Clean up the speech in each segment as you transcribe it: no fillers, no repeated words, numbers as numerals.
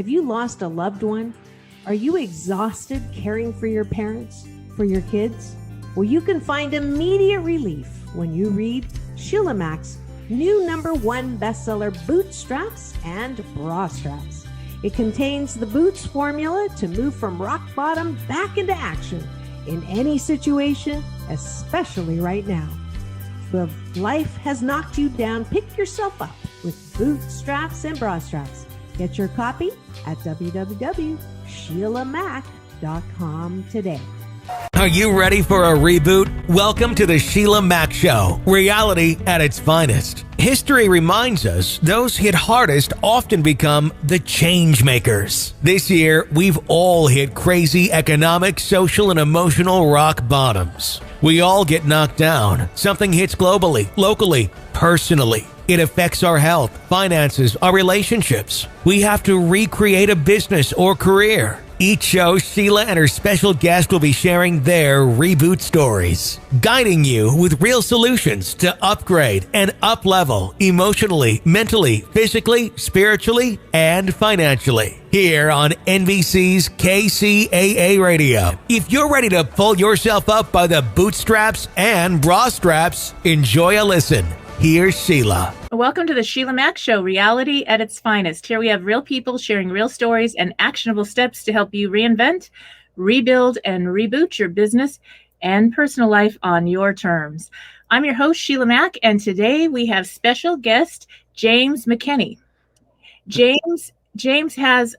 Have you lost a loved one? Are you exhausted caring for your parents, for your kids? Well, you can find immediate relief when you read Sheila Mack's new #1 bestseller, Bootstraps and Bra Straps. It contains the Boots formula to move from rock bottom back into action in any situation, especially right now. So if life has knocked you down, pick yourself up with Bootstraps and Bra Straps. Get your copy at www.SheilaMack.com today. Are you ready for a reboot? Welcome to the Sheila Mack Show, reality at its finest. History reminds us those hit hardest often become the change makers. This year, we've all hit crazy economic, social, and emotional rock bottoms. We all get knocked down. Something hits globally, locally, personally. It affects our health, finances, our relationships. We have to recreate a business or career. Each show, Sheila and her special guest will be sharing their reboot stories, guiding you with real solutions to upgrade and up-level emotionally, mentally, physically, spiritually, and financially. Here on NBC's KCAA Radio. If you're ready to pull yourself up by the bootstraps and bra straps, enjoy a listen. Here's Sheila. Welcome to the Sheila Mack Show, reality at its finest. Here we have real people sharing real stories and actionable steps to help you reinvent, rebuild, and reboot your business and personal life on your terms. I'm your host, Sheila Mack, and today we have special guest, James McKinney. James has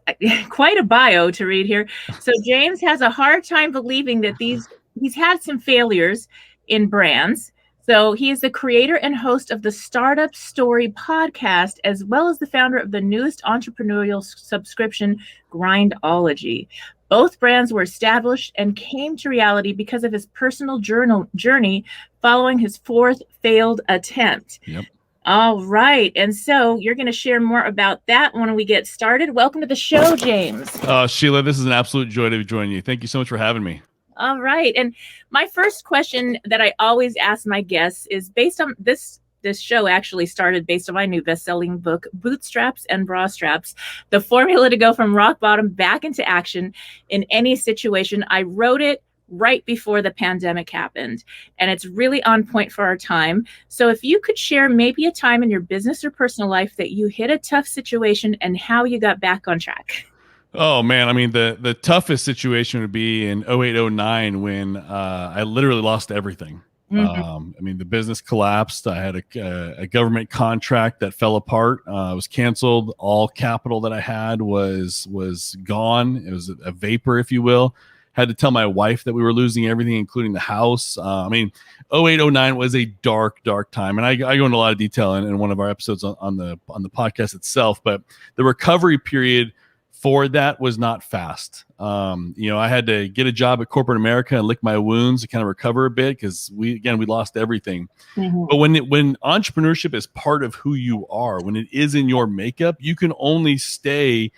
quite a bio to read here. So James has a hard time believing that he's had some failures in brands. So he is the creator and host of the Startup Story podcast, as well as the founder of the newest entrepreneurial subscription, Grindology. Both brands were established and came to reality because of his personal journey following his fourth failed attempt. Yep. All right. And so you're going to share more about that when we get started. Welcome to the show, James. Sheila, this is an absolute joy to join you. Thank you so much for having me. All right. And my first question that I always ask my guests is based on this show actually started based on my new best-selling book, Bootstraps and Bra Straps, the formula to go from rock bottom back into action in any situation. I wrote it right before the pandemic happened, and it's really on point for our time. So if you could share maybe a time in your business or personal life that you hit a tough situation and how you got back on track. Oh, man. I mean, the toughest situation would be in 2008-09 when I literally lost everything. I mean, the business collapsed. I had a government contract that fell apart. It was canceled. All capital that I had was gone. It was a vapor, if you will. Had to tell my wife that we were losing everything, including the house. I mean, 2008-09 was a dark, dark time. And I go into a lot of detail in one of our episodes on the podcast itself. But the recovery period for that was not fast. I had to get a job at corporate America and lick my wounds to kind of recover a bit because we lost everything. Mm-hmm. But when entrepreneurship is part of who you are, when it is in your makeup, you can only stay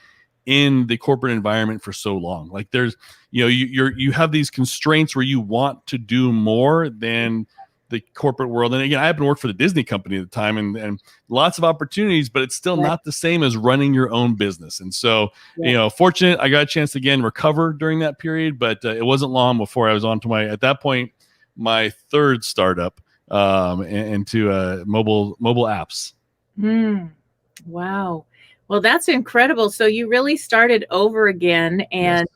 in the corporate environment for so long. Like there's, you have these constraints where you want to do more than the corporate world. And again, I happened to work for the Disney company at the time and lots of opportunities, but it's still not the same as running your own business. And so, fortunate, I got a chance to again recover during that period, but it wasn't long before I was on to at that point, my third startup into mobile apps. Wow. Well, that's incredible. So you really started over again. And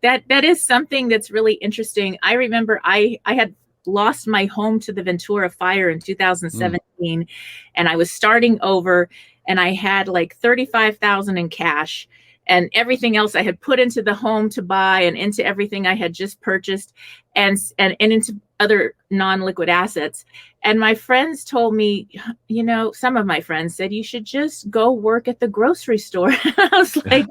that is something that's really interesting. I remember I had lost my home to the Ventura fire in 2017 and I was starting over and I had like $35,000 in cash and everything else I had put into the home to buy and into everything I had just purchased and into other non-liquid assets. And my friends told me, some of my friends said, you should just go work at the grocery store. I was like,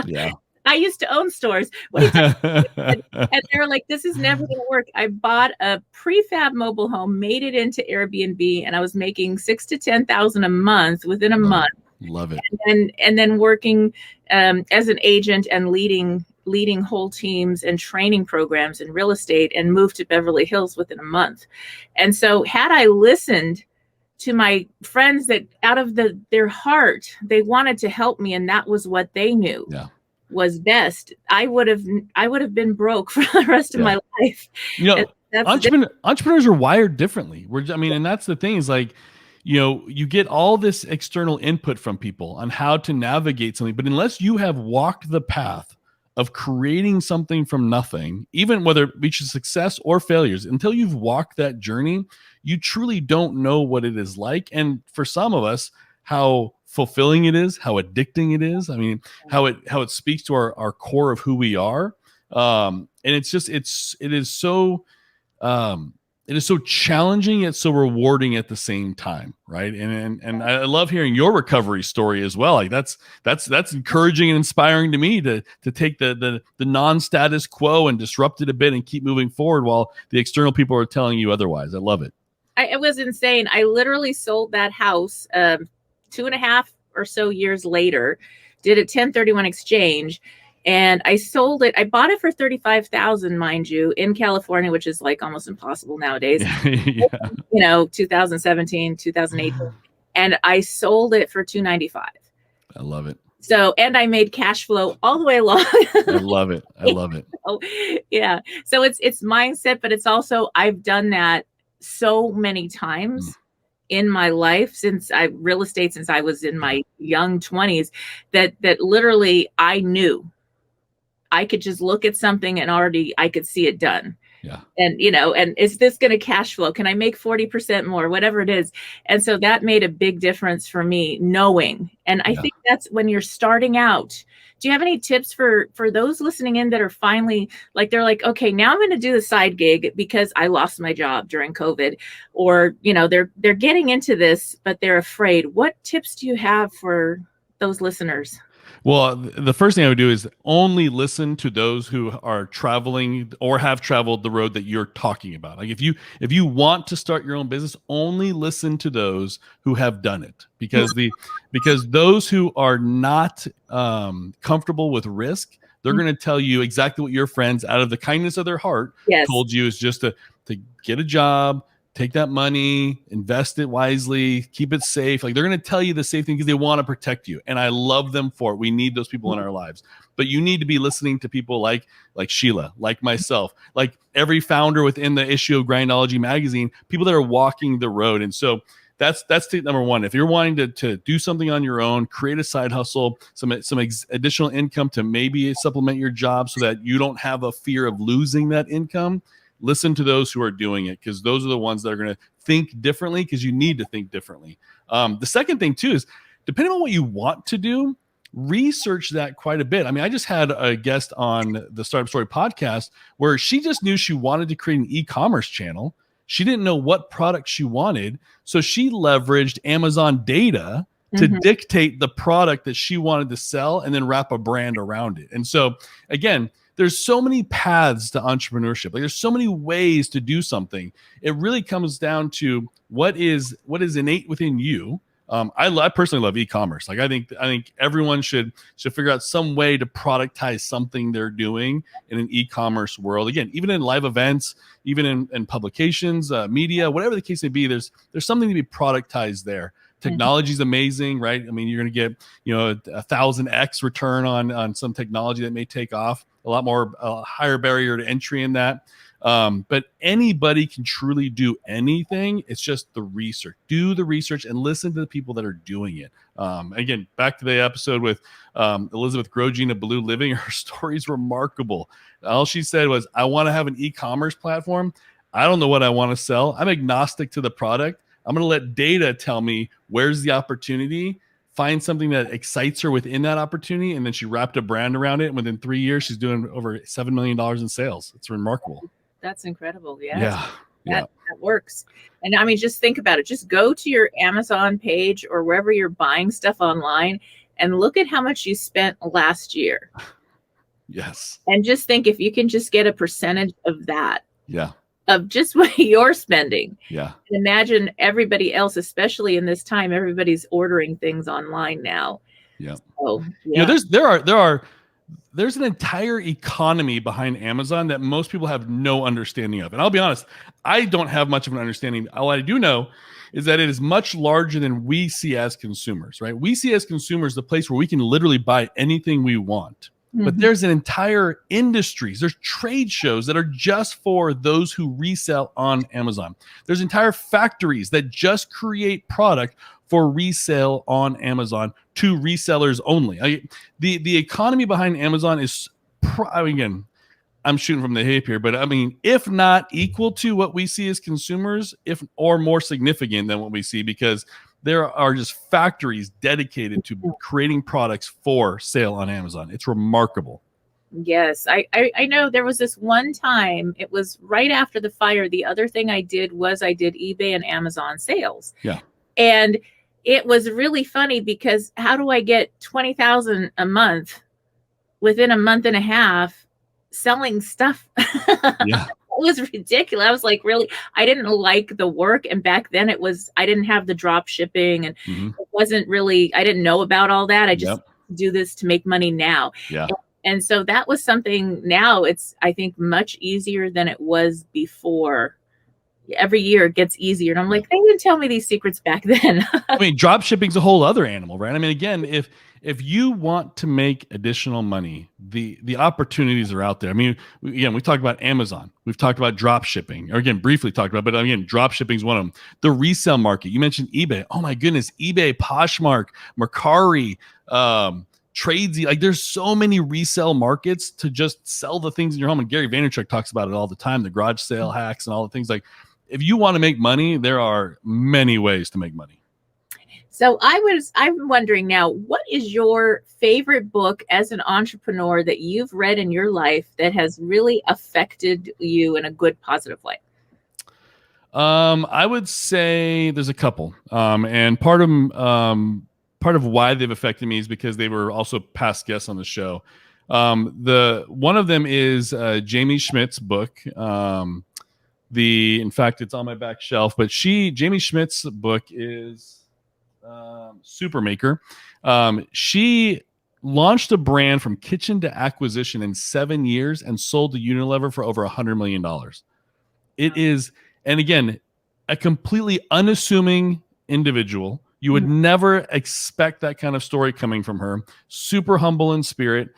yeah. I used to own stores. What are you talking about? And they were like, this is never going to work. I bought a prefab mobile home, made it into Airbnb, and I was making $6,000 to $10,000 a month within a month. Love it. And then working as an agent and leading whole teams and training programs in real estate and moved to Beverly Hills within a month. And so had I listened to my friends that out of their heart, they wanted to help me, and that was what they knew was best. I would have been broke for the rest of my life. Entrepreneurs are wired differently. And that's the thing is like, you get all this external input from people on how to navigate something, but unless you have walked the path of creating something from nothing, even whether it reaches success or failures, until you've walked that journey, you truly don't know what it is like. And for some of us, how fulfilling it is, how addicting it is. I mean, how it speaks to our core of who we are. And it is so challenging yet so rewarding at the same time, right? And I love hearing your recovery story as well. Like that's encouraging and inspiring to me to take the non-status quo and disrupt it a bit and keep moving forward while the external people are telling you otherwise. I love it. It was insane. I literally sold that house 2.5 or so years later, did a 1031 exchange. And I sold it. I bought it for $35,000, mind you, in California, which is like almost impossible nowadays. 2017, 2018, and I sold it for $295. I love it. So, and I made cash flow all the way along. I love it. Oh, yeah. So it's mindset, but it's also I've done that so many times in my life since I was in my young 20s that literally I knew. I could just look at something and already I could see it done. Yeah. And, and is this going to cash flow? Can I make 40% more, whatever it is? And so that made a big difference for me knowing. And I think that's when you're starting out. Do you have any tips for those listening in that are finally like, they're like, okay, now I'm going to do the side gig because I lost my job during COVID, or, they're getting into this, but they're afraid. What tips do you have for those listeners? Well, the first thing I would do is only listen to those who are traveling or have traveled the road that you're talking about. Like if you want to start your own business, only listen to those who have done it, because those who are not comfortable with risk, they're going to tell you exactly what your friends, out of the kindness of their heart, told you, is just to get a job, take that money, invest it wisely, keep it safe. Like they're going to tell you the safe thing because they want to protect you. And I love them for it. We need those people in our lives. But you need to be listening to people like Sheila, like myself, like every founder within the issue of Grindology magazine, people that are walking the road. And so that's tip number one. If you're wanting to do something on your own, create a side hustle, some additional income to maybe supplement your job so that you don't have a fear of losing that income, listen to those who are doing it, because those are the ones that are going to think differently, because you need to think differently. The second thing too is, depending on what you want to do, research that quite a bit. I mean, I just had a guest on the Startup Story podcast where she just knew she wanted to create an e-commerce channel. She didn't know what product she wanted, so she leveraged Amazon data to dictate the product that she wanted to sell and then wrap a brand around it. And so again, there's so many paths to entrepreneurship. Like there's so many ways to do something. It really comes down to what is innate within you. I personally love e-commerce. Like I think everyone should figure out some way to productize something they're doing in an e-commerce world. Again, even in live events, even in publications, media, whatever the case may be, there's something to be productized there. Technology is amazing, right? I mean, you're going to get, a 1,000x return on some technology that may take off. A lot more higher barrier to entry in that. But anybody can truly do anything. It's just the research. Do the research and listen to the people that are doing it. Again, back to the episode with Elizabeth Grogine of Blue Living. Her story is remarkable. All she said was, I want to have an e-commerce platform. I don't know what I want to sell. I'm agnostic to the product. I'm going to let data tell me where's the opportunity, find something that excites her within that opportunity, and then she wrapped a brand around it. And within 3 years, she's doing over $7 million in sales. It's remarkable. That's incredible. Yeah. That works. And I mean, just think about it. Just go to your Amazon page or wherever you're buying stuff online and look at how much you spent last year. Yes. And just think if you can just get a percentage of that. Yeah. Of just what you're spending. Yeah. And imagine everybody else, especially in this time, everybody's ordering things online now. Yeah. So, yeah. There's an entire economy behind Amazon that most people have no understanding of. And I'll be honest, I don't have much of an understanding. All I do know is that it is much larger than we see as consumers, right? We see as consumers the place where we can literally buy anything we want. But there's an entire industries. There's trade shows that are just for those who resell on Amazon. There's entire factories that just create product for resale on Amazon to resellers only. The economy behind Amazon is, again, I'm shooting from the hip here, but I mean, if not equal to what we see as consumers, or more significant than what we see, because there are just factories dedicated to creating products for sale on Amazon. It's remarkable. Yes, I know there was this one time, it was right after the fire. The other thing I did was I did eBay and Amazon sales. Yeah. And it was really funny because how do I get 20,000 a month within a month and a half selling stuff? Yeah. It was ridiculous. I was like, really, I didn't like the work. And back then I didn't have the drop shipping, and it wasn't really, I didn't know about all that. I just do this to make money now. Yeah. And so that was something. Now it's, I think, much easier than it was before. Every year it gets easier. And I'm like, they didn't tell me these secrets back then. I mean, drop shipping's a whole other animal, right? I mean, again, if you want to make additional money, the opportunities are out there. I mean, again, we talked about Amazon. We've talked about drop shipping, or again, briefly talked about, but again, drop shipping is one of them. The resale market. You mentioned eBay. Oh my goodness, eBay, Poshmark, Mercari, Tradesy. Like, there's so many resale markets to just sell the things in your home. And Gary Vaynerchuk talks about it all the time, the garage sale hacks and all the things. Like, if you want to make money, there are many ways to make money. So I'm wondering now, what is your favorite book as an entrepreneur that you've read in your life that has really affected you in a good, positive way? I would say there's a couple. And part of why they've affected me is because they were also past guests on the show. One of them is Jamie Schmidt's book. In fact, it's on my back shelf, but Jamie Schmidt's book is Supermaker. She launched a brand from kitchen to acquisition in 7 years and sold to Unilever for over $100 million. It is, and again, a completely unassuming individual. You would never expect that kind of story coming from her. Super humble in spirit.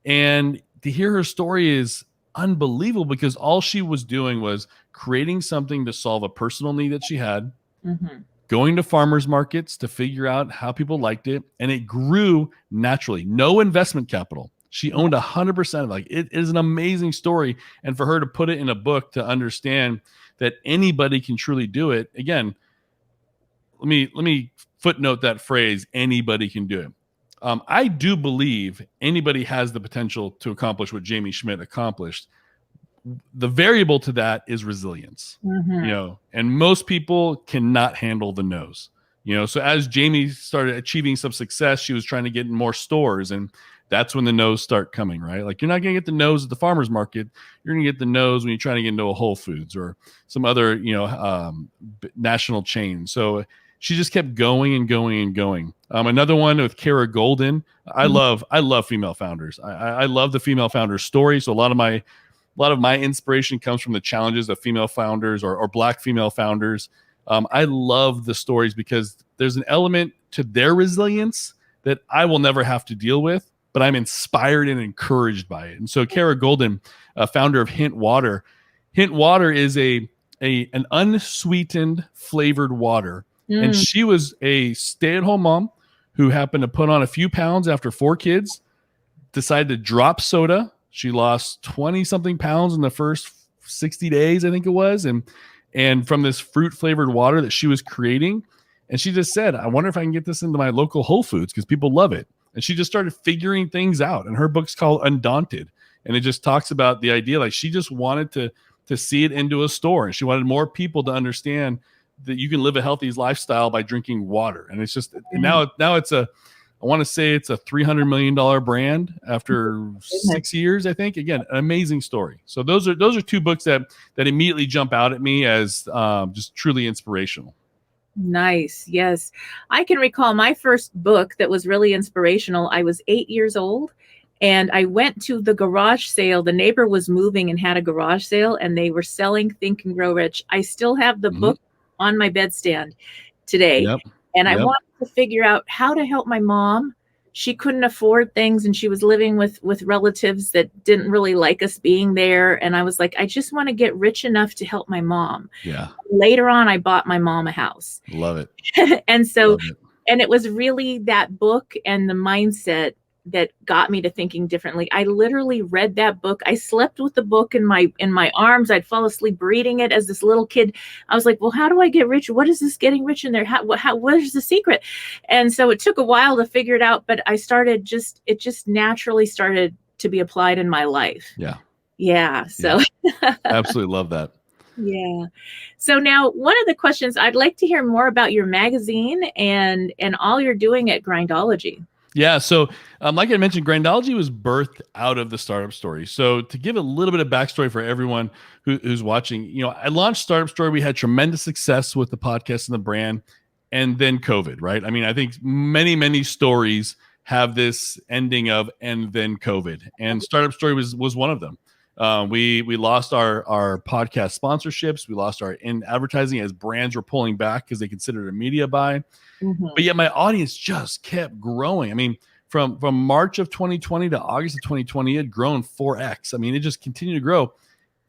And to hear her story is unbelievable, because all she was doing was creating something to solve a personal need that she had, going to farmers markets to figure out how people liked it, and it grew naturally. No investment capital. She owned 100% of it. Like, it is an amazing story, and for her to put it in a book to understand that anybody can truly do it. Again, let me footnote that phrase, anybody can do it. I do believe anybody has the potential to accomplish what Jamie Schmidt accomplished. The variable to that is resilience, and most people cannot handle the no's, so as Jamie started achieving some success, she was trying to get in more stores, and that's when the no's start coming, right? Like, you're not going to get the no's at the farmer's market. You're going to get the no's when you're trying to get into a Whole Foods or some other, national chain. So she just kept going and going and going. Another one with Kara Golden. I love female founders. I love the female founder story. So a lot of my inspiration comes from the challenges of female founders or Black female founders. I love the stories because there's an element to their resilience that I will never have to deal with, but I'm inspired and encouraged by it. And so Kara Golden, founder of Hint Water. Hint Water is an unsweetened flavored water. And she was a stay-at-home mom who happened to put on a few pounds after 4 kids, decided to drop soda. She lost 20-something pounds in the first 60 days, I think it was. And from this fruit-flavored water that she was creating. And she just said, I wonder if I can get this into my local Whole Foods because people love it. And she just started figuring things out. And her book's called Undaunted. And it just talks about the idea, like, she just wanted to see it into a store. And she wanted more people to understand that you can live a healthy lifestyle by drinking water. And it's just, now it's I want to say it's a $300 million brand after 6 years, I think. Again, an amazing story. So those are 2 books that immediately jump out at me as just truly inspirational. Nice. Yes. I can recall my first book that was really inspirational. I was 8 years old, and I went to the garage sale. The neighbor was moving and had a garage sale, and they were selling Think and Grow Rich. I still have the book on my bedstand today. Yep. And I Yep. wanted to figure out how to help my mom. She couldn't afford things, and she was living with relatives that didn't really like us being there. And I was like, I just want to get rich enough to help my mom. Yeah. Later on, I bought my mom a house. Love it. And so, Love it. and it was really that book and the mindset that got me to thinking differently. I literally read that book. I slept with the book in my arms. I'd fall asleep reading it as this little kid. I was like, well, how do I get rich? What is this getting rich in there? What is the secret? And so it took a while to figure it out, but it just naturally started to be applied in my life. Yeah. Yeah. So Absolutely love that. yeah. So now one of the questions, I'd like to hear more about your magazine and all you're doing at Grindology. Yeah. So, like I mentioned, Grindology was birthed out of the Startup Story. So, to give a little bit of backstory for everyone who's watching, I launched Startup Story. We had tremendous success with the podcast and the brand, and then COVID, right? I mean, I think many, many stories have this ending of and then COVID, and Startup Story was one of them. We lost our podcast sponsorships. We lost our in advertising as brands were pulling back because they considered it a media buy. Mm-hmm. But yet my audience just kept growing. I mean, from March of 2020 to August of 2020, it had grown 4x. I mean, it just continued to grow.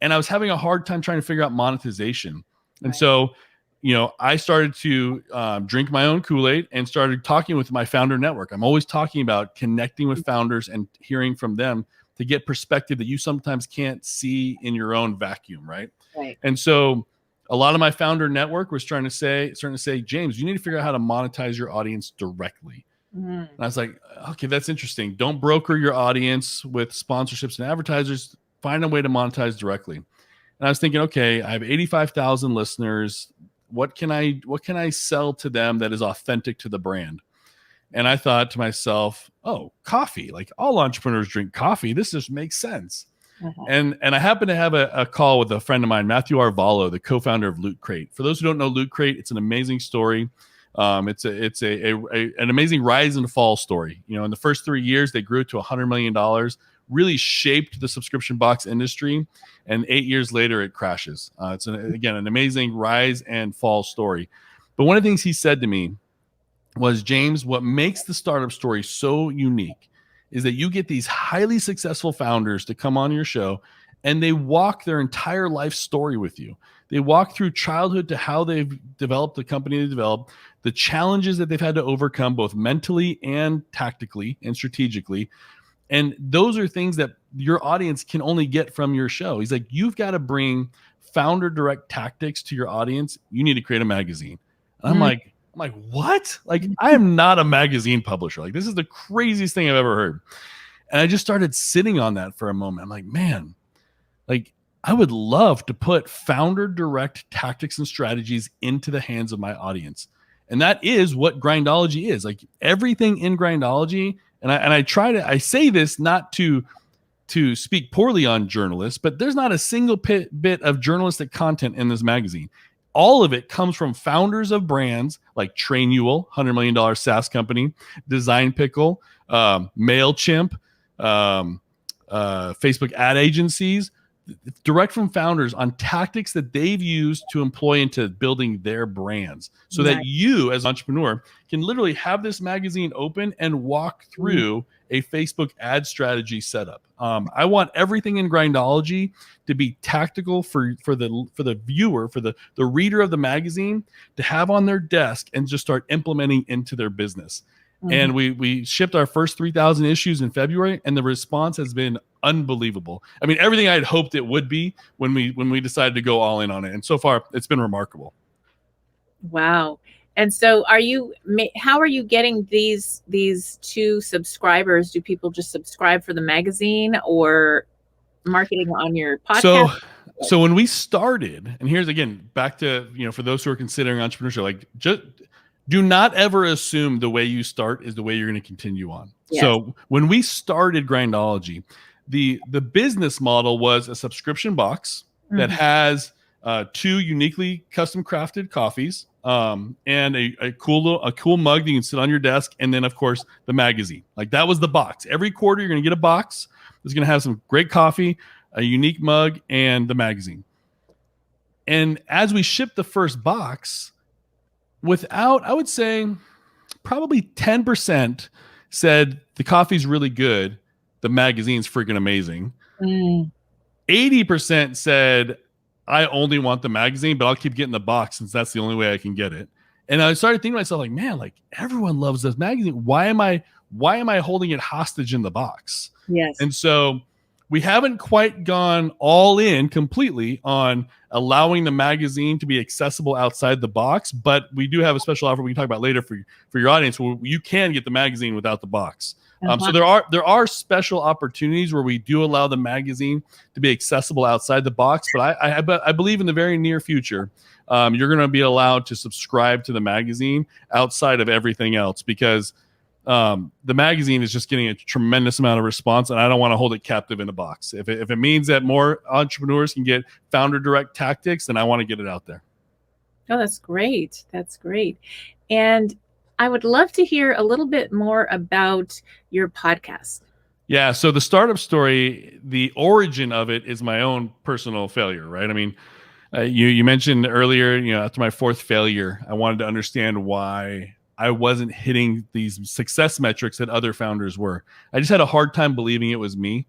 And I was having a hard time trying to figure out monetization. And Right. so, I started to drink my own Kool-Aid and started talking with my founder network. I'm always talking about connecting with founders and hearing from them to get perspective that you sometimes can't see in your own vacuum, right? Right. And so a lot of my founder network was starting to say, James, you need to figure out how to monetize your audience directly. Mm-hmm. And I was like, okay, that's interesting. Don't broker your audience with sponsorships and advertisers. Find a way to monetize directly. And I was thinking, okay, I have 85,000 listeners. What can I sell to them that is authentic to the brand? And I thought to myself, oh, coffee. Like all entrepreneurs drink coffee. This just makes sense. Uh-huh. And I happened to have a call with a friend of mine, Matthew Arvalo, the co-founder of Loot Crate. For those who don't know Loot Crate, it's an amazing story. It's an amazing rise and fall story. In the first 3 years, they grew to $100 million, really shaped the subscription box industry. And 8 years later, it crashes. It's an amazing rise and fall story. But one of the things he said to me was, James, what makes the startup story so unique is that you get these highly successful founders to come on your show and they walk their entire life story with you. They walk through childhood to how they've developed the company they developed, the challenges that they've had to overcome both mentally and tactically and strategically. And those are things that your audience can only get from your show. He's like, you've got to bring founder direct tactics to your audience. You need to create a magazine. And I'm like, what? Like, I am not a magazine publisher. Like, this is the craziest thing I've ever heard. And I just started sitting on that for a moment. I'm like, man, like, I would love to put founder direct tactics and strategies into the hands of my audience. And that is what Grindology is. Like, everything in Grindology, and I say this not to speak poorly on journalists, but there's not a single bit of journalistic content in this magazine. All of it comes from founders of brands like Trainual, $100 million SaaS company, Design Pickle, MailChimp, Facebook ad agencies, direct from founders on tactics that they've used to employ into building their brands so that you as an entrepreneur can literally have this magazine open and walk through a Facebook ad strategy setup. I want everything in Grindology to be tactical for the viewer, for the reader of the magazine to have on their desk and just start implementing into their business. And we shipped our first 3,000 issues in February, and the response has been unbelievable. I mean, everything I had hoped it would be when we decided to go all in on it. And so far, it's been remarkable. Wow. And so how are you getting these two subscribers? Do people just subscribe for the magazine or marketing on your podcast? So when we started, and here's again, back to, for those who are considering entrepreneurship, like just do not ever assume the way you start is the way you're going to continue on. Yes. So when we started Grindology, the business model was a subscription box that has 2 uniquely custom crafted coffees, and a cool mug that you can sit on your desk, and then of course the magazine. Like, that was the box. Every quarter you're going to get a box that's going to have some great coffee, a unique mug, and the magazine. And as we shipped the first box, without, I would say, probably 10% said the coffee's really good, the magazine's freaking amazing. 80% said, I only want the magazine, but I'll keep getting the box since that's the only way I can get it. And I started thinking to myself, like, man, like everyone loves this magazine. Why am I holding it hostage in the box? Yes. And so we haven't quite gone all in completely on allowing the magazine to be accessible outside the box, but we do have a special offer we can talk about later for your audience where you can get the magazine without the box. So there are special opportunities where we do allow the magazine to be accessible outside the box, but I believe in the very near future, you're going to be allowed to subscribe to the magazine outside of everything else, because the magazine is just getting a tremendous amount of response, and I don't want to hold it captive in a box. If it means that more entrepreneurs can get founder direct tactics, then I want to get it out there. Oh, that's great. That's great. And I would love to hear a little bit more about your podcast. Yeah. So the startup story, the origin of it is my own personal failure, right? I mean, you mentioned earlier, after my fourth failure, I wanted to understand why I wasn't hitting these success metrics that other founders were. I just had a hard time believing it was me.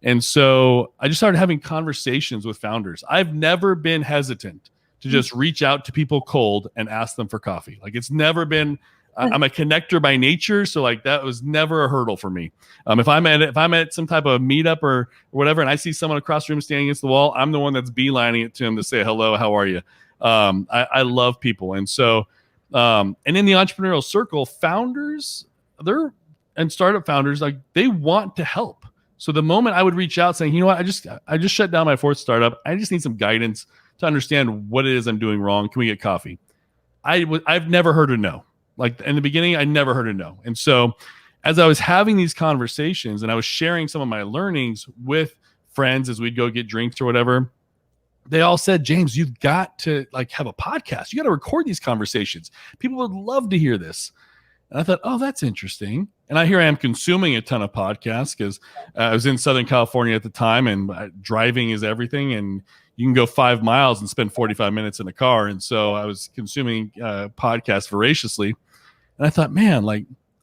And so I just started having conversations with founders. I've never been hesitant to just reach out to people cold and ask them for coffee. Like, it's never been, I'm a connector by nature. So like that was never a hurdle for me. If I'm at some type of meetup or whatever, and I see someone across the room standing against the wall, I'm the one that's beelining it to them to say, hello, how are you? I love people. And so, and in the entrepreneurial circle, founders, and startup founders, like, they want to help. So the moment I would reach out saying, you know what, I just shut down my fourth startup. I just need some guidance to understand what it is I'm doing wrong. Can we get coffee? I've never heard a no. Like, in the beginning, I never heard a no. And so as I was having these conversations and I was sharing some of my learnings with friends as we'd go get drinks or whatever, they all said, James, you've got to have a podcast. You got to record these conversations. People would love to hear this. And I thought, oh, that's interesting. And here I am consuming a ton of podcasts because I was in Southern California at the time, and driving is everything. And you can go 5 miles and spend 45 minutes in a car. And so I was consuming podcasts voraciously. And I thought, man,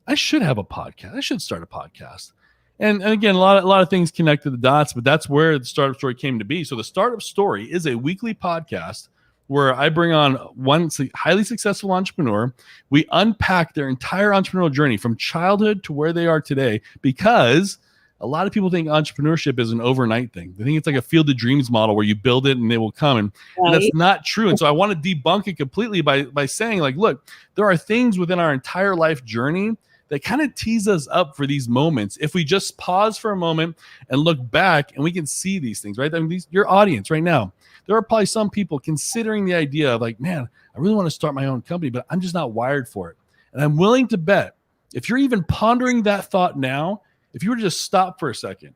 I should have a podcast. I should start a podcast. And again, a lot of things connected the dots, but that's where the startup story came to be. So the startup story is a weekly podcast where I bring on one highly successful entrepreneur. We unpack their entire entrepreneurial journey from childhood to where they are today, because a lot of people think entrepreneurship is an overnight thing. They think it's like a Field of Dreams model where you build it and they will come. And that's not true. And so I want to debunk it completely by saying, look, there are things within our entire life journey that kind of tease us up for these moments. If we just pause for a moment and look back, and we can see these things, right? I mean, your audience right now, there are probably some people considering the idea of man, I really want to start my own company, but I'm just not wired for it. And I'm willing to bet, if you're even pondering that thought now, if you were to just stop for a second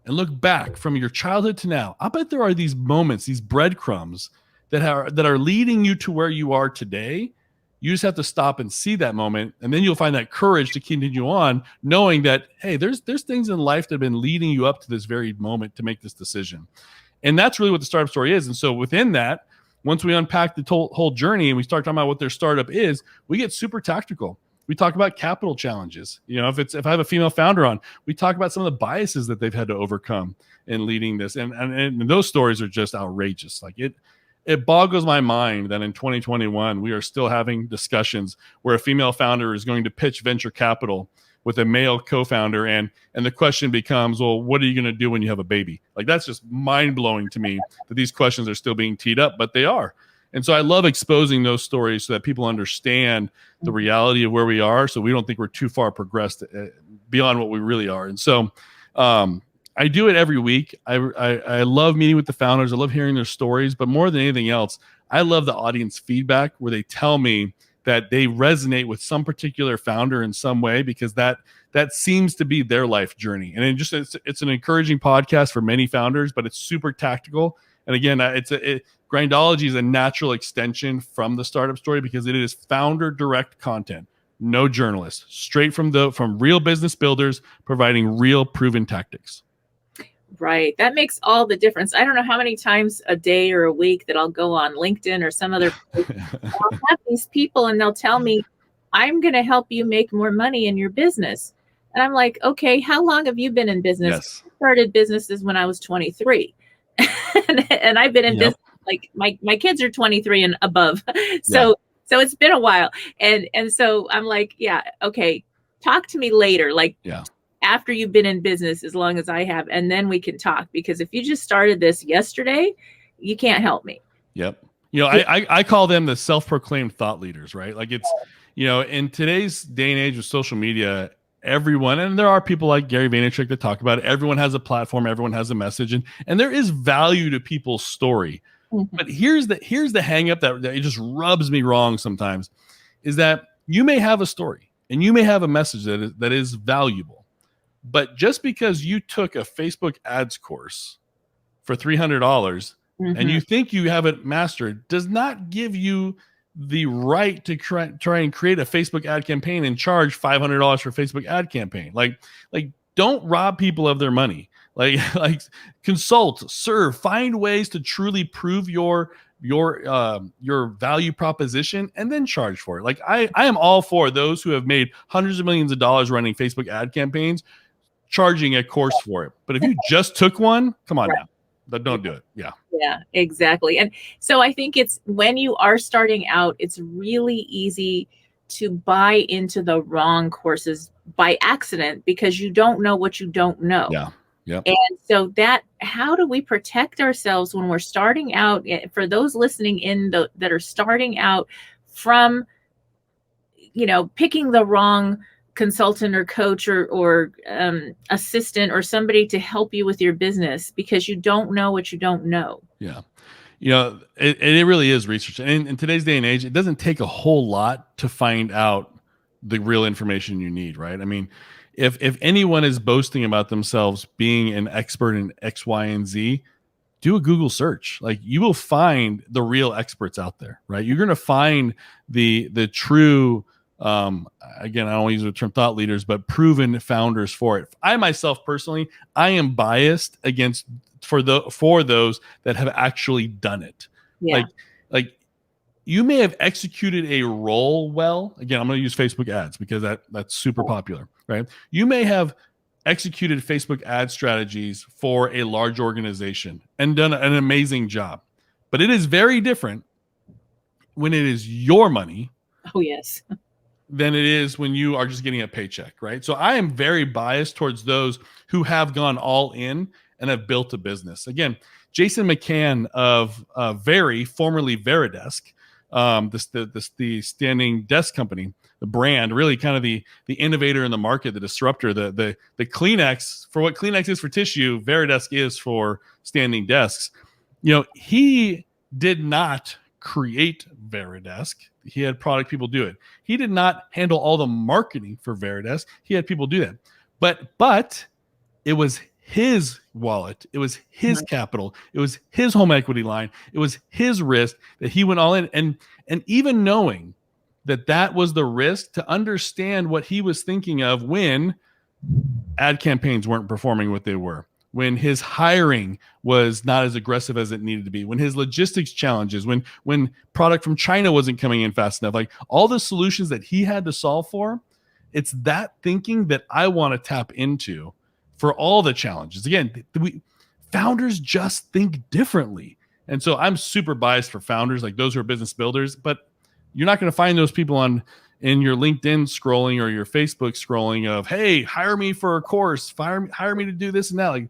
and look back from your childhood to now, I bet there are these moments, these breadcrumbs that are leading you to where you are today. You just have to stop and see that moment, and then you'll find that courage to continue on, knowing that, hey, there's things in life that have been leading you up to this very moment to make this decision. And that's really what the startup story is. And so within that, once we unpack the whole journey and we start talking about what their startup is, we get super tactical. We talk about capital challenges. If I have a female founder on, we talk about some of the biases that they've had to overcome in leading this. And those stories are just outrageous. It boggles my mind that in 2021, we are still having discussions where a female founder is going to pitch venture capital with a male co-founder. And the question becomes, well, what are you going to do when you have a baby? That's just mind blowing to me that these questions are still being teed up, but they are. And so I love exposing those stories so that people understand the reality of where we are, so we don't think we're too far progressed beyond what we really are. And so I do it every week. I love meeting with the founders. I love hearing their stories. But more than anything else, I love the audience feedback where they tell me that they resonate with some particular founder in some way, because that seems to be their life journey. And it's an encouraging podcast for many founders, but it's super tactical. And again, Grindology is a natural extension from the startup story, because it is founder direct content, no journalists, straight from real business builders providing real proven tactics. Right. That makes all the difference. I don't know how many times a day or a week that I'll go on LinkedIn or some other place. I'll have these people and they'll tell me, I'm going to help you make more money in your business. And I'm like, okay, how long have you been in business? Yes. I started businesses when I was 23. and I've been in business, like my kids are 23 and above. So it's been a while. And so I'm like, yeah, okay, talk to me later. Like, after you've been in business as long as I have, and then we can talk, because if you just started this yesterday, you can't help me. Yep. You know, I call them the self-proclaimed thought leaders, right? Like it's, you know, in today's day and age with social media, everyone, and there are people like Gary Vaynerchuk that talk about it. Everyone has a platform, everyone has a message, and there is value to people's story. Mm-hmm. But here's the hang up that it just rubs me wrong sometimes, is that you may have a story and you may have a message that is valuable. But just because you took a Facebook ads course for $300 and you think you have it mastered does not give you the right to try and create a Facebook ad campaign and charge $500 for Facebook ad campaign. Like don't rob people of their money. Like consult, serve, find ways to truly prove your value proposition and then charge for it. Like I am all for those who have made hundreds of millions of dollars running Facebook ad campaigns charging a course for it. But if you just took one, come on now. Don't do it. Yeah. Yeah, exactly. And so I think it's when you are starting out, it's really easy to buy into the wrong courses by accident because you don't know what you don't know. Yeah. Yeah. And so how do we protect ourselves when we're starting out? For those listening in that are starting out from, picking the wrong consultant or coach or assistant or somebody to help you with your business because you don't know what you don't know. Yeah. It really is research. And in today's day and age, it doesn't take a whole lot to find out the real information you need, right? I mean, if anyone is boasting about themselves being an expert in X, Y, and Z, do a Google search. Like you will find the real experts out there, right? You're going to find the true, again, I don't want to use the term thought leaders, but proven founders for it. I myself personally, I am biased for those that have actually done it. Yeah. Like you may have executed a role well. Again, I'm going to use Facebook ads because that's super popular, right? You may have executed Facebook ad strategies for a large organization and done an amazing job, but it is very different when it is your money. Oh, yes. Than it is when you are just getting a paycheck, right? So I am very biased towards those who have gone all in and have built a business. Again, Jason McCann of formerly Veridesk, the standing desk company, the brand, really kind of the innovator in the market, the disruptor, the Kleenex, for what Kleenex is for tissue, Veridesk is for standing desks. He did not create Veridesk. He had product people do it. He did not handle all the marketing for Veridesk. He had people do that. But it was his wallet. It was his capital. It was his home equity line. It was his risk that he went all in. And even knowing that was the risk, to understand what he was thinking of when ad campaigns weren't performing what they were, when his hiring was not as aggressive as it needed to be, when his logistics challenges, when product from China wasn't coming in fast enough, like all the solutions that he had to solve for, it's that thinking that I want to tap into for all the challenges. Again, founders just think differently. And so I'm super biased for founders, like those who are business builders, but you're not going to find those people in your LinkedIn scrolling or your Facebook scrolling of, hey, hire me for a course, hire me to do this and that. Like,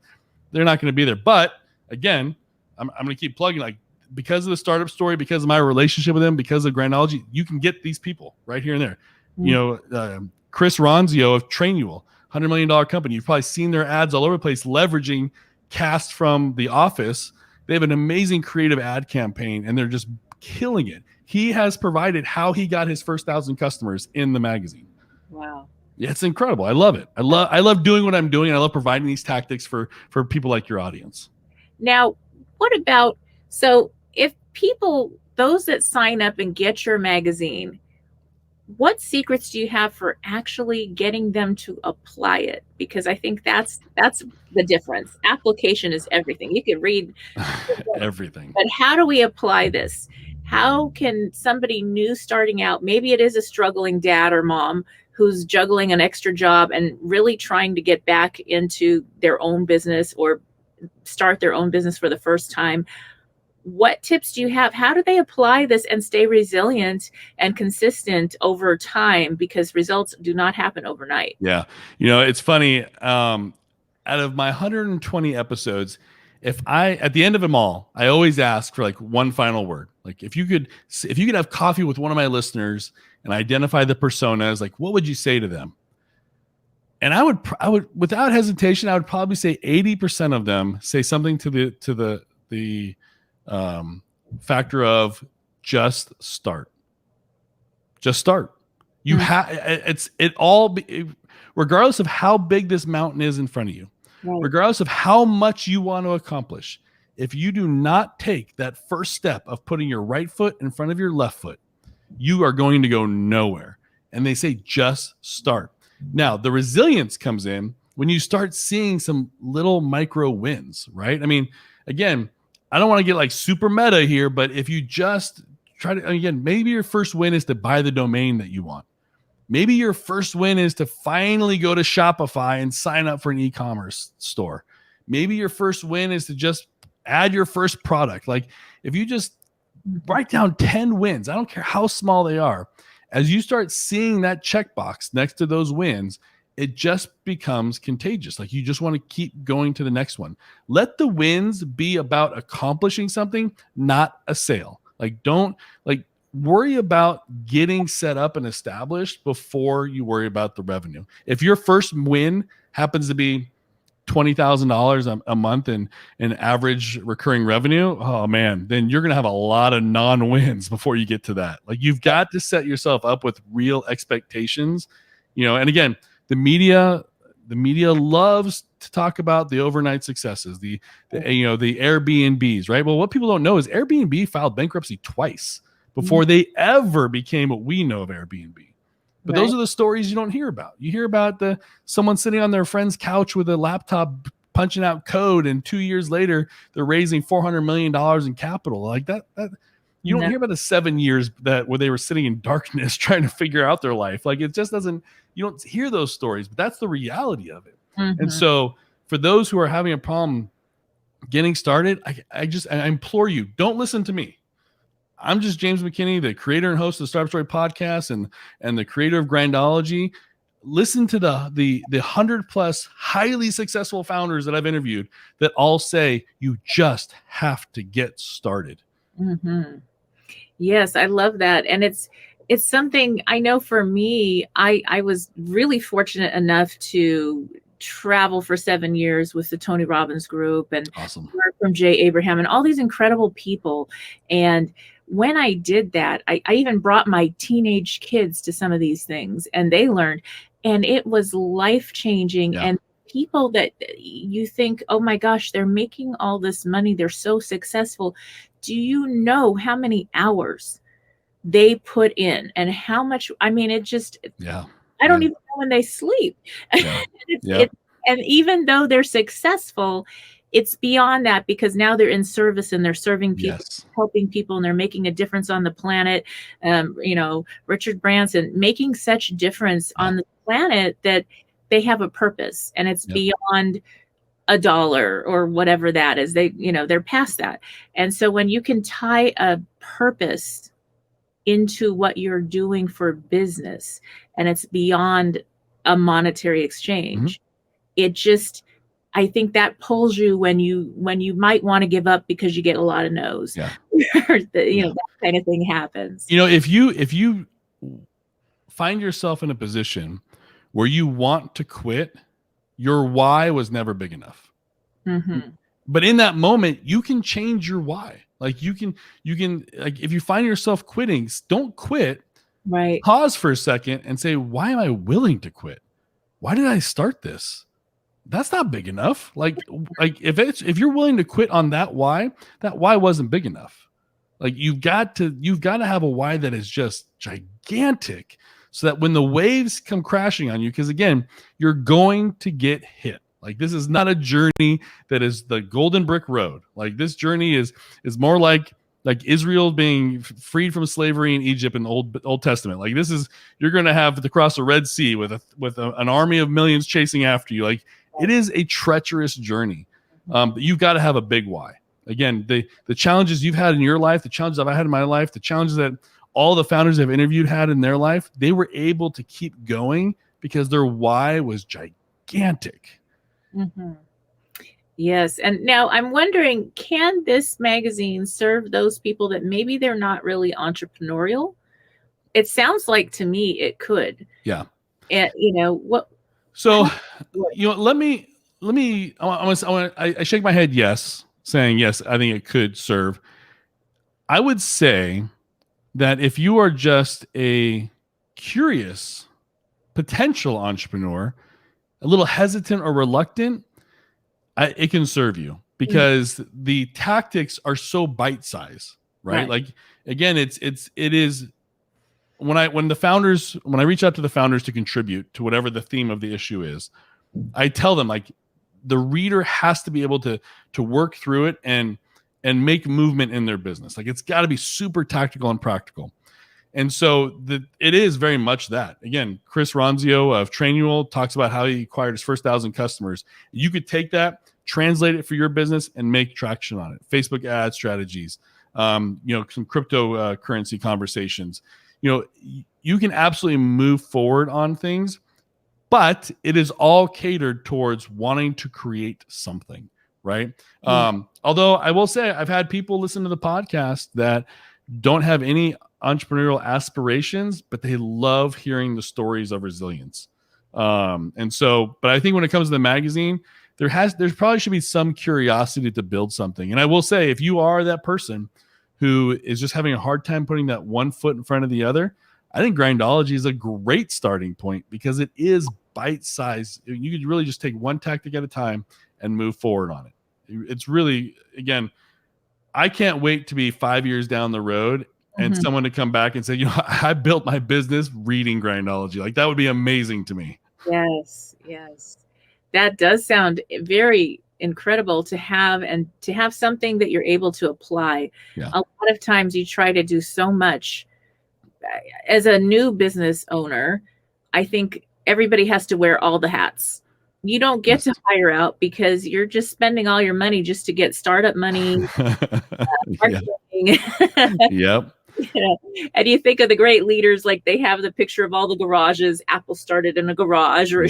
they're not going to be there. But again, I'm going to keep plugging, like, because of the startup story, because of my relationship with them, because of Grindology, you can get these people right here and there. Mm-hmm. Chris Ronzio of Trainual, $100 million company. You've probably seen their ads all over the place, leveraging cast from The Office. They have an amazing creative ad campaign and they're just killing it. He has provided how he got his first 1,000 customers in the magazine. Wow. Yeah, it's incredible. I love it. I love doing what I'm doing. I love providing these tactics for people like your audience. Now, what about, so if those that sign up and get your magazine, what secrets do you have for actually getting them to apply it? Because I think that's the difference. Application is everything. You can read, Everything. but how do we apply this? How can somebody new starting out, maybe it is a struggling dad or mom who's juggling an extra job and really trying to get back into their own business or start their own business for the first time. What tips do you have? How do they apply this and stay resilient and consistent over time? Because results do not happen overnight. Yeah. You know, it's funny. Out of my 120 episodes, at the end of them all, I always ask for like one final word. Like if you could have coffee with one of my listeners and identify the personas, like what would you say to them? And I would without hesitation, I would probably say 80% of them say something to the factor of just start. Just start. You regardless of how big this mountain is in front of you, Right. regardless of how much you want to accomplish, if you do not take that first step of putting your right foot in front of your left foot, you are going to go nowhere. And they say, just start. Now, the resilience comes in when you start seeing some little micro wins, right? I mean, again, I don't want to get like super meta here, but if you just try to, again, maybe your first win is to buy the domain that you want. Maybe your first win is to finally go to Shopify and sign up for an e-commerce store. Maybe your first win is to just add your first product. Like if you just write down 10 wins, I don't care how small they are, as you start seeing that checkbox next to those wins, it just becomes contagious. Like you just want to keep going to the next one. Let the wins be about accomplishing something, not a sale. Like don't worry about getting set up and established before you worry about the revenue. If your first win happens to be $20,000 a month in average recurring revenue, oh man, then you're going to have a lot of non-wins before you get to that. Like you've got to set yourself up with real expectations, and again, the media loves to talk about the overnight successes, the Airbnbs, right? Well, what people don't know is Airbnb filed bankruptcy twice before they ever became what we know of Airbnb. But those are the stories you don't hear about. You hear about someone sitting on their friend's couch with a laptop punching out code, and 2 years later they're raising $400 million in capital. Like that you don't hear about the 7 years where they were sitting in darkness trying to figure out their life. Like it just doesn't. You don't hear those stories, but that's the reality of it. Mm-hmm. And so for those who are having a problem getting started, I implore you, don't listen to me. I'm just James McKinney, the creator and host of the Startup Story podcast and the creator of Grindology. Listen to the 100+ highly successful founders that I've interviewed that all say you just have to get started. Mm-hmm. Yes, I love that. And it's something I know for me, I was really fortunate enough to travel for 7 years with the Tony Robbins group and awesome. Learn from Jay Abraham and all these incredible people. And when I did that, I even brought my teenage kids to some of these things and they learned, and it was life-changing. Yeah. And people that you think, oh my gosh, they're making all this money, they're so successful. Do you know how many hours they put in and how much? I mean, it just, I don't even know when they sleep. Yeah. And even though they're successful, it's beyond that, because now they're in service and they're serving people, helping people, and they're making a difference on the planet. Richard Branson making such difference on the planet that they have a purpose, and it's beyond $1 or whatever that is. They're past that. And so when you can tie a purpose into what you're doing for business, and it's beyond a monetary exchange, it just, I think that pulls you when you might want to give up because you get a lot of no's. Yeah. That kind of thing happens. If you find yourself in a position where you want to quit, your why was never big enough. Mm-hmm. But in that moment, you can change your why. Like you can like, if you find yourself quitting, don't quit. Right. Pause for a second and say, why am I willing to quit? Why did I start this? That's not big enough. Like if you're willing to quit on that why wasn't big enough. Like you've got to have a why that is just gigantic, so that when the waves come crashing on you, because again, you're going to get hit. Like, this is not a journey that is the golden brick road. Like, this journey is more like Israel being freed from slavery in Egypt in the Old Testament. Like, this is, you're going to have to cross the Red Sea with an army of millions chasing after you. Like, it is a treacherous journey. But you've got to have a big why. Again, the challenges you've had in your life, the challenges I've had in my life, the challenges that all the founders I've interviewed had in their life, they were able to keep going because their why was gigantic. Mm-hmm. Yes. And now I'm wondering, can this magazine serve those people that maybe they're not really entrepreneurial? It sounds like to me it could. Yeah. And what? So, let me. I shake my head yes, saying yes. I think it could serve. I would say that if you are just a curious potential entrepreneur, a little hesitant or reluctant, it can serve you because the tactics are so bite-sized, right? Like, again, it is when I reach out to the founders to contribute to whatever the theme of the issue is, I tell them, like, the reader has to be able to work through it and make movement in their business. Like, it's got to be super tactical and practical. And so it is very much that. Again, Chris Ronzio of Trainual talks about how he acquired his first 1,000 customers. You could take that, translate it for your business, and make traction on it. Facebook ad strategies, some cryptocurrency conversations. You can absolutely move forward on things, but it is all catered towards wanting to create something, right? Although I will say I've had people listen to the podcast that don't have any entrepreneurial aspirations, but they love hearing the stories of resilience. But I think when it comes to the magazine, there probably should be some curiosity to build something. And I will say, if you are that person who is just having a hard time putting that one foot in front of the other, I think Grindology is a great starting point because it is bite-sized. You could really just take one tactic at a time and move forward on it. It's really, again, I can't wait to be 5 years down the road and someone to come back and say, I built my business reading Grindology. Like, that would be amazing to me. Yes. That does sound very incredible to have, and to have something that you're able to apply. Yeah. A lot of times you try to do so much. As a new business owner, I think everybody has to wear all the hats. You don't get to hire out because you're just spending all your money just to get startup money. Yep. And you think of the great leaders, like they have the picture of all the garages. Apple started in a garage, or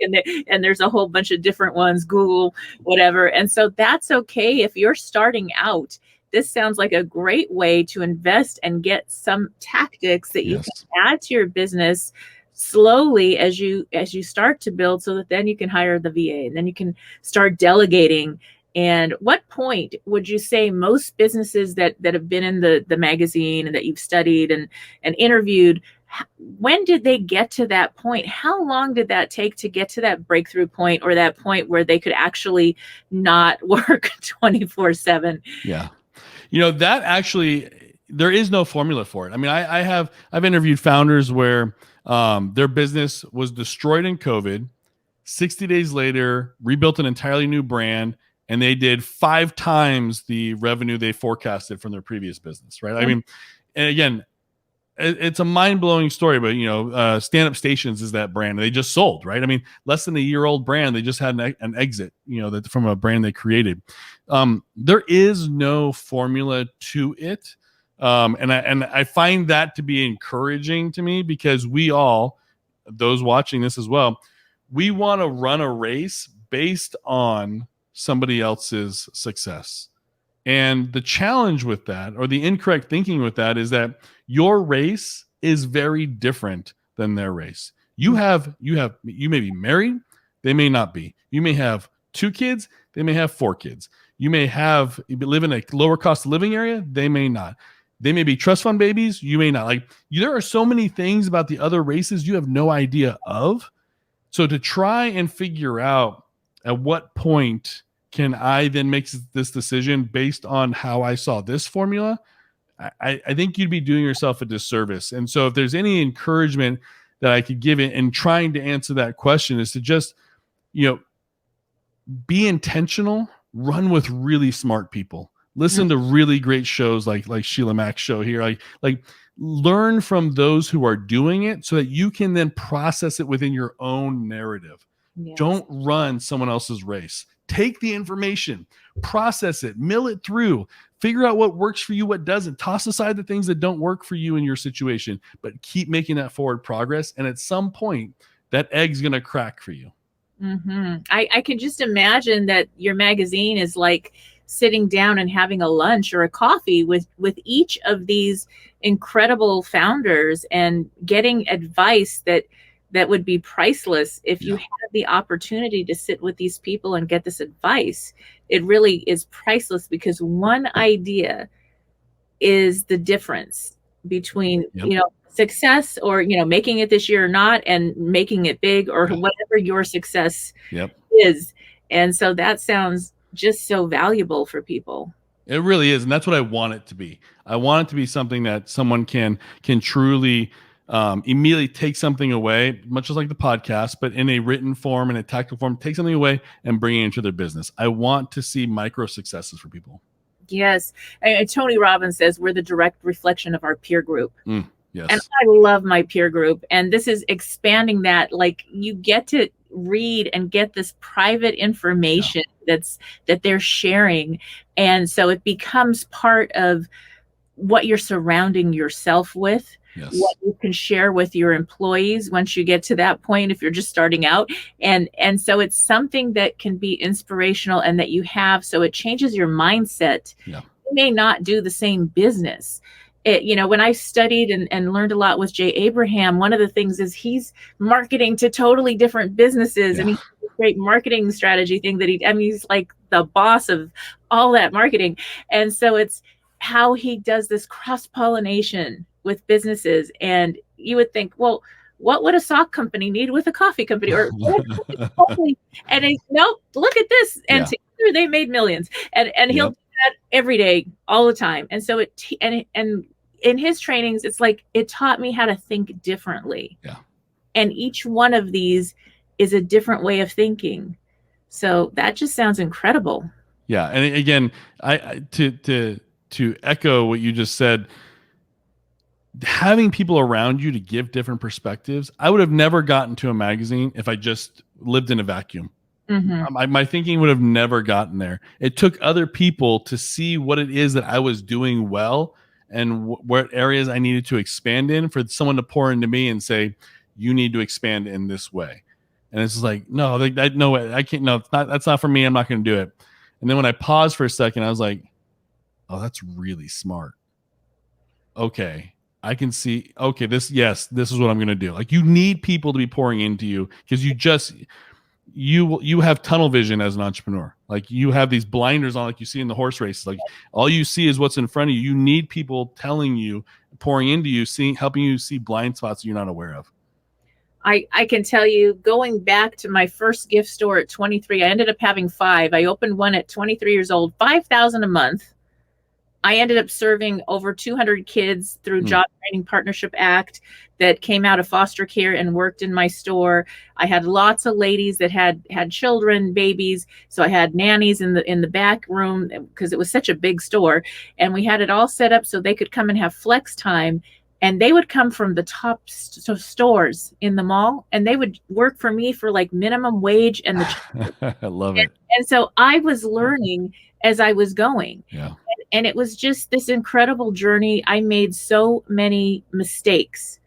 and there's a whole bunch of different ones, Google, whatever. And so that's okay if you're starting out. This sounds like a great way to invest and get some tactics that you can add to your business slowly as you start to build, so that then you can hire the VA and then you can start delegating. And what point would you say most businesses that have been in the magazine and that you've studied and interviewed, when did they get to that point? How long did that take to get to that breakthrough point, or that point where they could actually not work 24/7? Yeah. That actually, there is no formula for it. I mean, I've interviewed founders where their business was destroyed in COVID. 60 days later, rebuilt an entirely new brand, and they did 5 times the revenue they forecasted from their previous business, right? I mean, and again, it's a mind-blowing story, but Stand Up Stations is that brand. They just sold, right? I mean, less than a year-old brand. They just had an exit, that from a brand they created. There is no formula to it, and I find that to be encouraging to me, because we all, those watching this as well, we want to run a race based on somebody else's success. And the challenge with that, or the incorrect thinking with that, is that your race is very different than their race. You may be married, they may not be. You may have 2 kids, they may have 4 kids. You may live in a lower cost of living area, they may not. They may be trust fund babies, you may not. Like, there are so many things about the other races you have no idea of. So to try and figure out at what point can I then make this decision based on how I saw this formula, I think you'd be doing yourself a disservice. And so if there's any encouragement that I could give it in trying to answer that question is to just, be intentional, run with really smart people, listen to really great shows like Sheila Mack's show here, like learn from those who are doing it so that you can then process it within your own narrative. Yes. Don't run someone else's race. Take the information, process it, mill it through, figure out what works for you, what doesn't. Toss aside the things that don't work for you in your situation, but keep making that forward progress. And at some point, that egg's going to crack for you. Mm-hmm. I can just imagine that your magazine is like sitting down and having a lunch or a coffee with each of these incredible founders and getting advice that would be priceless if you had the opportunity to sit with these people and get this advice. It really is priceless because one idea is the difference between, success or, making it this year or not, and making it big or whatever your success is. And so that sounds just so valuable for people. It really is. And that's what I want it to be. I want it to be something that someone can truly immediately take something away, much as like the podcast, but in a written form and a tactile form, take something away and bring it into their business. I want to see micro successes for people. Yes. And Tony Robbins says we're the direct reflection of our peer group. Yes. And I love my peer group. And this is expanding that. Like, you get to read and get this private information that they're sharing. And so it becomes part of what you're surrounding yourself with. Yes. What you can share with your employees once you get to that point, if you're just starting out. And so it's something that can be inspirational and that you have, so it changes your mindset. You may not do the same business. When I studied and learned a lot with Jay Abraham, one of the things is he's marketing to totally different businesses. And he has a great marketing strategy thing that he's like the boss of all that marketing. And so it's how he does this cross-pollination with businesses. And you would think, well, what would a sock company need with a coffee company? Or and nope, look at this. And together they made millions. And he'll do that every day, all the time. And so and in his trainings, it's like, it taught me how to think differently. And each one of these is a different way of thinking. So that just sounds incredible. Yeah. And again, I to echo what you just said, having people around you to give different perspectives. I would have never gotten to a magazine if I just lived in a vacuum. My thinking would have never gotten there. It took other people to see what it is that I was doing well and what areas I needed to expand in, for someone to pour into me and say, you need to expand in this way. And it's like, no, no way, I can't. No, that's not for me. I'm not going to do it. And then when I paused for a second, I was like, oh, that's really smart. Okay. I can see, okay, this is what I'm going to do. Like, you need people to be pouring into you, because you have tunnel vision as an entrepreneur. Like, you have these blinders on, like you see in the horse races. Like, all you see is what's in front of you. You need people telling you, pouring into you, helping you see blind spots you're not aware of. I can tell you, going back to my first gift store at 23, I ended up having 5. I opened one at 23 years old, $5,000 a month. I ended up serving over 200 kids through Job Training Partnership Act that came out of foster care and worked in my store. I had lots of ladies that had children, babies. So I had nannies in the back room, because it was such a big store, and we had it all set up so they could come and have flex time. And they would come from the top stores in the mall, and they would work for me for like minimum wage. And I love it. And so I was learning as I was going. Yeah. And it was just this incredible journey. I made so many mistakes.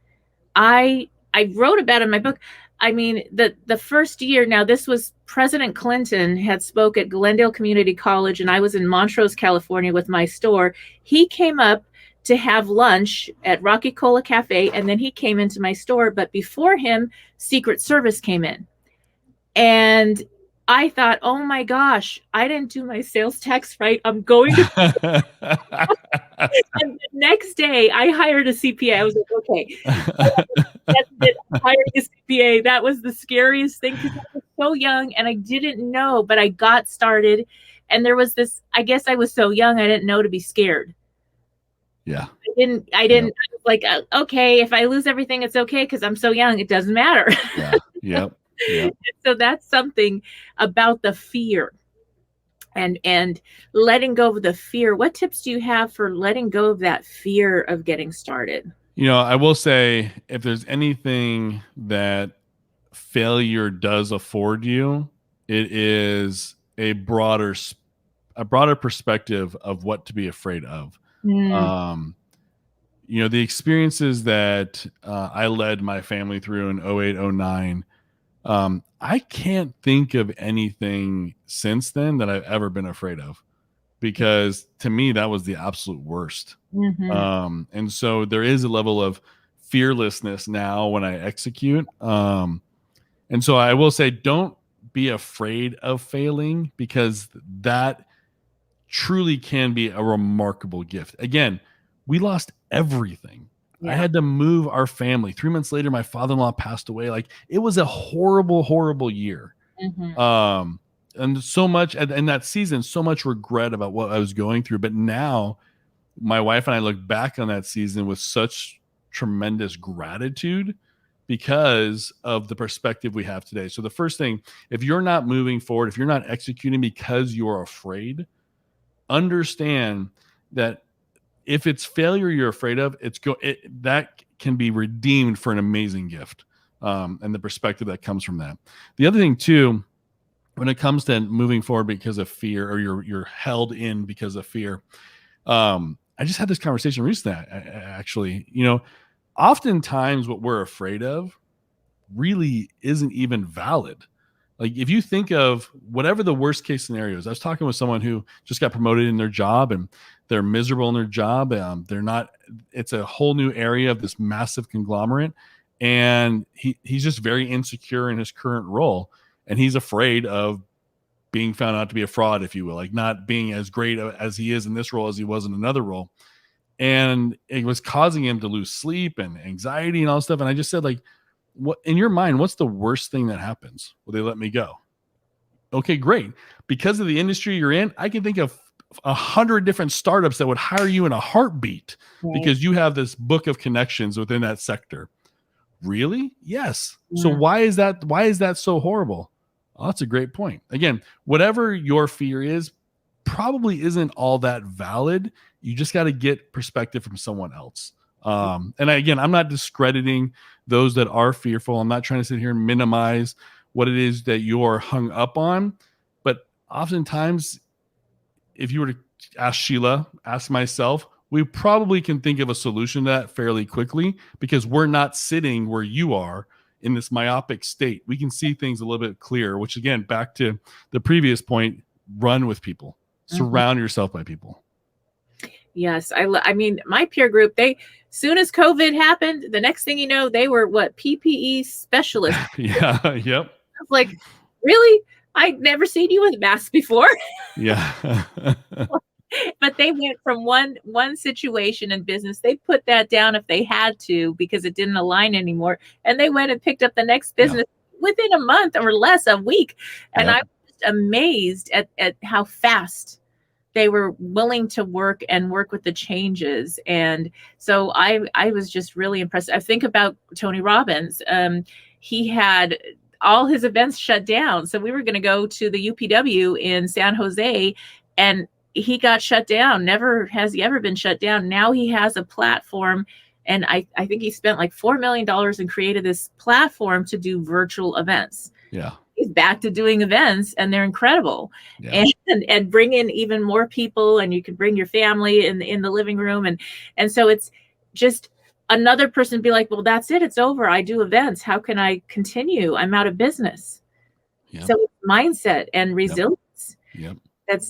I wrote about it in my book. I mean, the first year, now this was President Clinton had spoke at Glendale Community College, and I was in Montrose, California with my store. He came up to have lunch at Rocky Cola Cafe, and then he came into my store. But before him, Secret Service came in. And I thought, oh my gosh, I didn't do my sales tax right. I'm going to. And the next day, I hired a CPA. I was like, okay, that's it. Hiring a CPA. That was the scariest thing, because I was so young and I didn't know, but I got started. And there was this, I guess I was so young, I didn't know to be scared. Yeah. I was like, okay, if I lose everything, it's okay. Cause I'm so young. It doesn't matter. Yeah. Yep. Yep. So that's something about the fear and letting go of the fear. What tips do you have for letting go of that fear of getting started? I will say, if there's anything that failure does afford you, it is a broader perspective of what to be afraid of. Um, the experiences that I led my family through in 08, 09, I can't think of anything since then that I've ever been afraid of, because to me, that was the absolute worst. And so there is a level of fearlessness now when I execute. And so I will say, don't be afraid of failing, because that truly can be a remarkable gift. Again, we lost everything. I had to move our family. 3 months later, my father-in-law passed away. Like, it was a horrible, horrible year. And so much in that season, so much regret about what I was going through. But now my wife and I look back on that season with such tremendous gratitude because of the perspective we have today. So the first thing, if you're not moving forward, if you're not executing because you're afraid, understand that if it's failure you're afraid of, that can be redeemed for an amazing gift, and the perspective that comes from that. The other thing too, when it comes to moving forward because of fear, or you're held in because of fear, I just had this conversation recently. Actually, oftentimes what we're afraid of really isn't even valid. Like, if you think of whatever the worst case scenario is, I was talking with someone who just got promoted in their job and they're miserable in their job. It's a whole new area of this massive conglomerate. And he's just very insecure in his current role. And he's afraid of being found out to be a fraud, if you will, like not being as great as he is in this role as he was in another role. And it was causing him to lose sleep and anxiety and all this stuff. And I just said, like, what in your mind, what's the worst thing that happens? Well, they let me go. Okay, great. Because of the industry you're in, I can think of 100 different startups that would hire you in a heartbeat because you have this book of connections within that sector. Really? Yes. So why is that so horrible? Oh, that's a great point. Again, whatever your fear is probably isn't all that valid. You just got to get perspective from someone else. And again, I'm not discrediting those that are fearful. I'm not trying to sit here and minimize what it is that you're hung up on. But oftentimes, if you were to ask Sheila, ask myself, we probably can think of a solution to that fairly quickly, because we're not sitting where you are in this myopic state. We can see things a little bit clearer, which, again, back to the previous point, run with people, surround yourself by people. Yes. I mean, my peer group, soon as COVID happened, the next thing you know, they were PPE specialists. Yep. I was like, really? I'd never seen you with a mask before. Yeah. But they went from one situation in business. They put that down if they had to, because it didn't align anymore. And they went and picked up the next business within a month or less, a week. And I was just amazed at how fast they were willing to work with the changes. And so I was just really impressed. I think about Tony Robbins. He had all his events shut down. So we were going to go to the UPW in San Jose, and he got shut down. Never has he ever been shut down. Now he has a platform, and I think he spent like $4 million and created this platform to do virtual events. Yeah. He's back to doing events, and they're incredible. Yeah. And bring in even more people, and you can bring your family in the living room. And so it's just another person be like, well, that's it. It's over. I do events. How can I continue? I'm out of business. Yep. So mindset and resilience. Yep.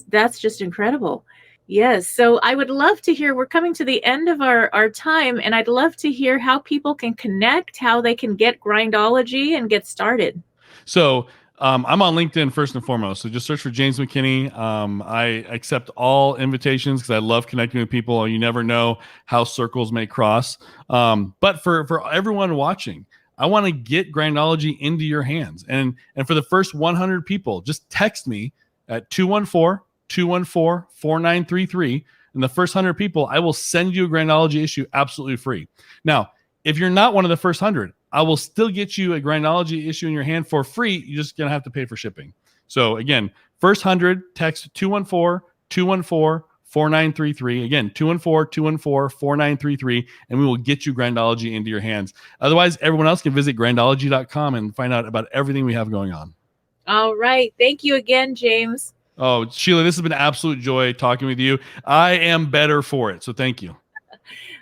That's just incredible. Yes. So I would love to hear, we're coming to the end of our time, and I'd love to hear how people can connect, how they can get Grindology and get started. So I'm on LinkedIn first and foremost. So just search for James McKinney. I accept all invitations because I love connecting with people. You never know how circles may cross. But for everyone watching, I want to get Grindology into your hands. And for the first 100 people, just text me at 214-214-4933. and the first 100 people, I will send you a Grindology issue absolutely free. Now, if you're not one of the first 100, I will still get you a Grindology issue in your hand for free. You're just going to have to pay for shipping. So again, first 100, text 214-214-4933. Again, 214-214-4933, and we will get you Grindology into your hands. Otherwise, everyone else can visit grindology.com and find out about everything we have going on. All right. Thank you again, James. Oh, Sheila, this has been an absolute joy talking with you. I am better for it, so thank you.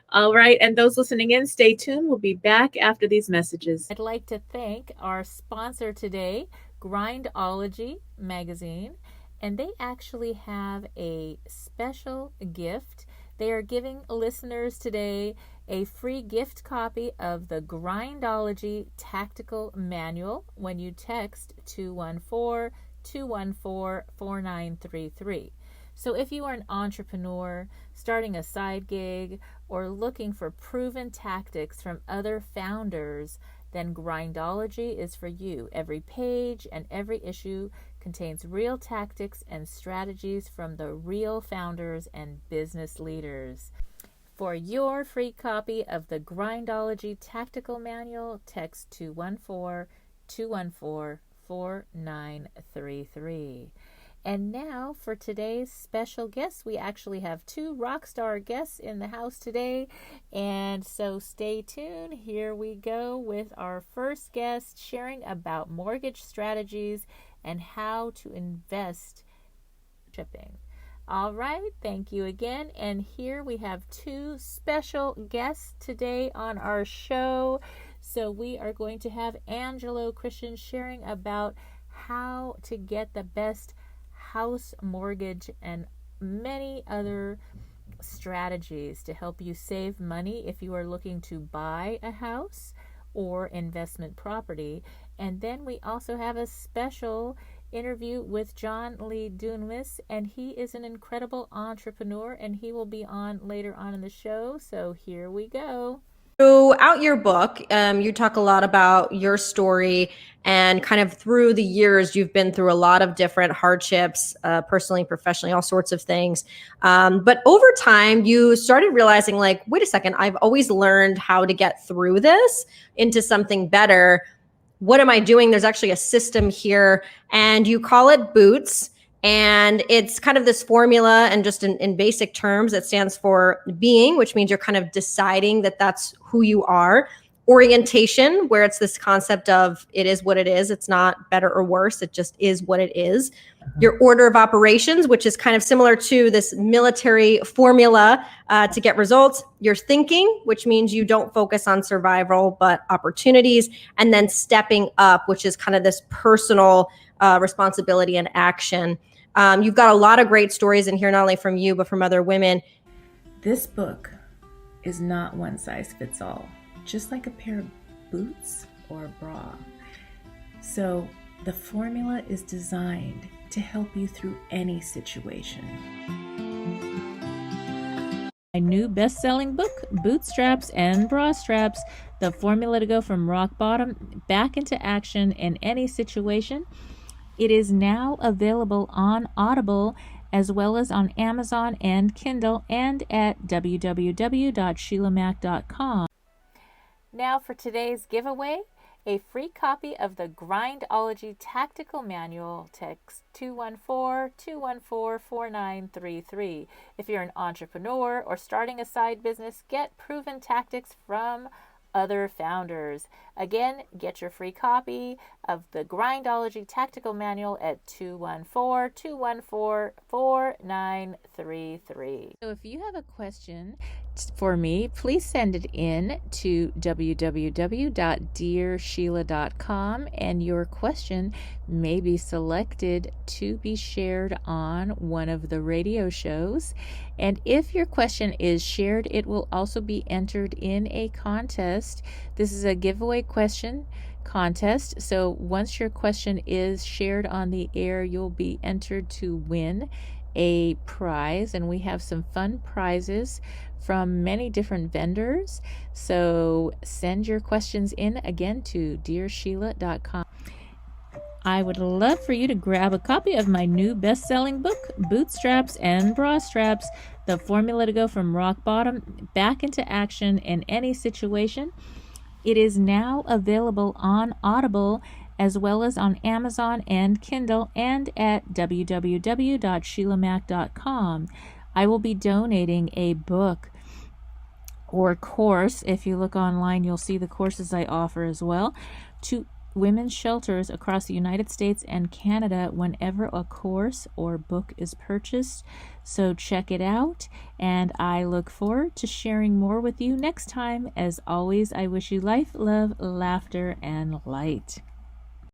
All right. And those listening in, stay tuned. We'll be back after these messages. I'd like to thank our sponsor today, Grindology magazine, and they actually have a special gift. They are giving listeners today a free gift copy of the Grindology Tactical Manual when you text 214-214-4933. So if you are an entrepreneur, starting a side gig, or looking for proven tactics from other founders, then Grindology is for you. Every page and every issue contains real tactics and strategies from the real founders and business leaders. For your free copy of the Grindology Tactical Manual, text 214-214-4933. And now for today's special guest. We actually have two rock star guests in the house today. And so stay tuned. Here we go with our first guest sharing about mortgage strategies and how to invest shipping. All right, thank you again. And here we have two special guests today on our show. So we are going to have Angelo Christian sharing about how to get the best house mortgage and many other strategies to help you save money if you are looking to buy a house or investment property. And then we also have a special interview with John Lee Dunlis, and he is an incredible entrepreneur, and he will be on later on in the show. So here we go. Throughout your book, you talk a lot about your story, and kind of through the years, you've been through a lot of different hardships, personally, professionally, all sorts of things. But over time, you started realizing, like, wait a second, I've always learned how to get through this into something better. What am I doing? There's actually a system here, and you call it Boots. And it's kind of this formula, and just in basic terms, it stands for being, which means you're kind of deciding that that's who you are. Orientation, where it's this concept of it is what it is. It's not better or worse. It just is what it is. Your order of operations, which is kind of similar to this military formula to get results. Your thinking, which means you don't focus on survival, but opportunities. And then stepping up, which is kind of this personal responsibility and action. You've got a lot of great stories in here, not only from you, but from other women. This book is not one size fits all, just like a pair of boots or a bra. So the formula is designed to help you through any situation. My new best-selling book, Bootstraps and Bra Straps, the formula to go from rock bottom back into action in any situation. It is now available on Audible as well as on Amazon and Kindle, and at www.sheilamac.com. Now for today's giveaway, a free copy of the Grindology Tactical Manual. Text 214-214-4933. If you're an entrepreneur or starting a side business, get proven tactics from other founders. Again, get your free copy of the Grindology Tactical Manual at 214-214-4933. So if you have a question for me, please send it in to www.dearsheila.com, and your question may be selected to be shared on one of the radio shows. And if your question is shared, it will also be entered in a contest. This is a giveaway question contest. So once your question is shared on the air, you'll be entered to win a prize, and we have some fun prizes from many different vendors. So send your questions in again to dearsheila.com. I would love for you to grab a copy of my new best-selling book, Bootstraps and Bra Straps, The formula to go from rock bottom back into action in any situation. It is now available on Audible as well as on Amazon and Kindle and at www.sheilamac.com. I will be donating a book or course. If you look online, you'll see the courses I offer as well to women's shelters across the United States and Canada whenever a course or book is purchased. So check it out, and I look forward to sharing more with you next time. As always, I wish you life, love, laughter, and light.